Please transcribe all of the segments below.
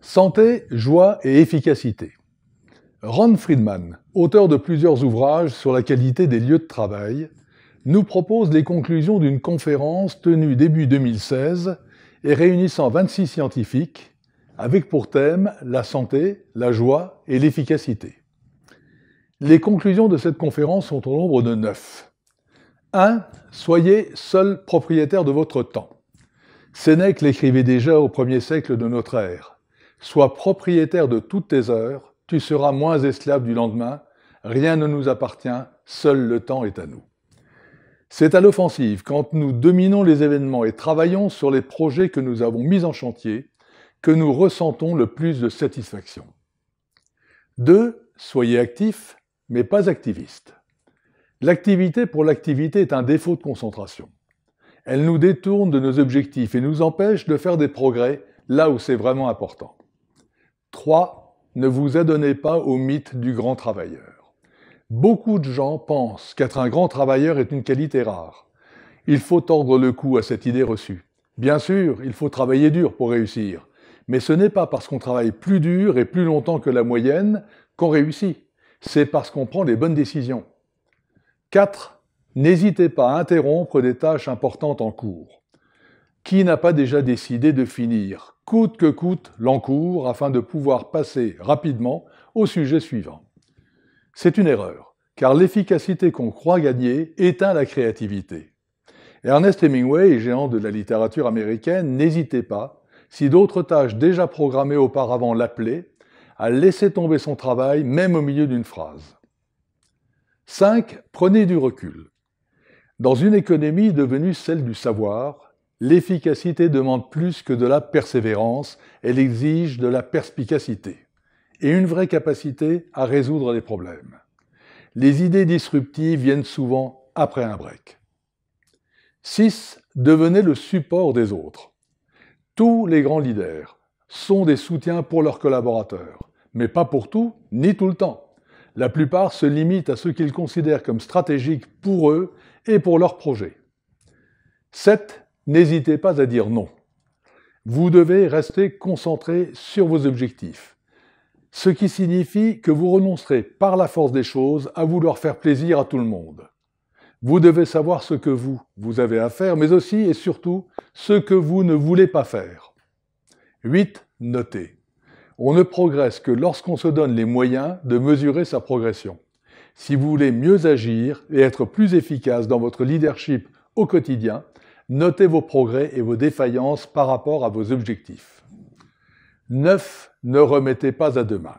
Santé, joie et efficacité. Ron Friedman, auteur de plusieurs ouvrages sur la qualité des lieux de travail, nous propose les conclusions d'une conférence tenue début 2016 et réunissant 26 scientifiques, avec pour thème la santé, la joie et l'efficacité. Les conclusions de cette conférence sont au nombre de 9. 1. Soyez seul propriétaire de votre temps. Sénèque l'écrivait déjà au 1er siècle de notre ère. Sois propriétaire de toutes tes heures, tu seras moins esclave du lendemain, rien ne nous appartient, seul le temps est à nous. C'est à l'offensive, quand nous dominons les événements et travaillons sur les projets que nous avons mis en chantier, que nous ressentons le plus de satisfaction. 2. Soyez actif, mais pas activiste. L'activité pour l'activité est un défaut de concentration. Elle nous détourne de nos objectifs et nous empêche de faire des progrès là où c'est vraiment important. 3. Ne vous adonnez pas au mythe du grand travailleur. Beaucoup de gens pensent qu'être un grand travailleur est une qualité rare. Il faut tordre le cou à cette idée reçue. Bien sûr, il faut travailler dur pour réussir, mais ce n'est pas parce qu'on travaille plus dur et plus longtemps que la moyenne qu'on réussit. C'est parce qu'on prend les bonnes décisions. 4. N'hésitez pas à interrompre des tâches importantes en cours. Qui n'a pas déjà décidé de finir, coûte que coûte, l'encours afin de pouvoir passer rapidement au sujet suivant? C'est une erreur, car l'efficacité qu'on croit gagner éteint la créativité. Ernest Hemingway, géant de la littérature américaine, n'hésitait pas, si d'autres tâches déjà programmées auparavant l'appelaient, à laisser tomber son travail même au milieu d'une phrase. 5. Prenez du recul. Dans une économie devenue celle du savoir, l'efficacité demande plus que de la persévérance, elle exige de la perspicacité et une vraie capacité à résoudre les problèmes. Les idées disruptives viennent souvent après un break. 6. Devenez le support des autres. Tous les grands leaders sont des soutiens pour leurs collaborateurs, mais pas pour tout, ni tout le temps. La plupart se limitent à ce qu'ils considèrent comme stratégique pour eux et pour leurs projets. 7. N'hésitez pas à dire non. Vous devez rester concentré sur vos objectifs, ce qui signifie que vous renoncerez par la force des choses à vouloir faire plaisir à tout le monde. Vous devez savoir ce que vous avez à faire, mais aussi et surtout ce que vous ne voulez pas faire. 8. Notez. On ne progresse que lorsqu'on se donne les moyens de mesurer sa progression. Si vous voulez mieux agir et être plus efficace dans votre leadership au quotidien, notez vos progrès et vos défaillances par rapport à vos objectifs. 9. Ne remettez pas à demain.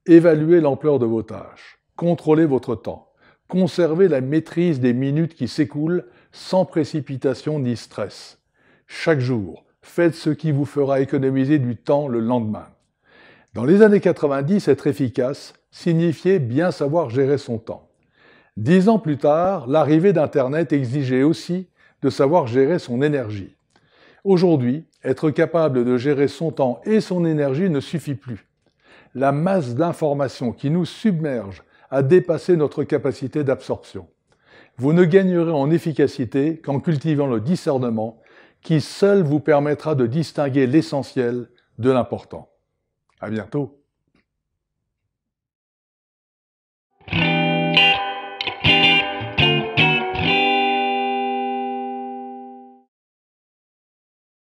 Évaluez l'ampleur de vos tâches. Contrôlez votre temps. Conservez la maîtrise des minutes qui s'écoulent sans précipitation ni stress. Chaque jour, faites ce qui vous fera économiser du temps le lendemain. Dans les années 90, être efficace signifiait bien savoir gérer son temps. 10 ans plus tard, l'arrivée d'Internet exigeait aussi de savoir gérer son énergie. Aujourd'hui, être capable de gérer son temps et son énergie ne suffit plus. La masse d'informations qui nous submerge a dépassé notre capacité d'absorption. Vous ne gagnerez en efficacité qu'en cultivant le discernement qui seul vous permettra de distinguer l'essentiel de l'important. À bientôt.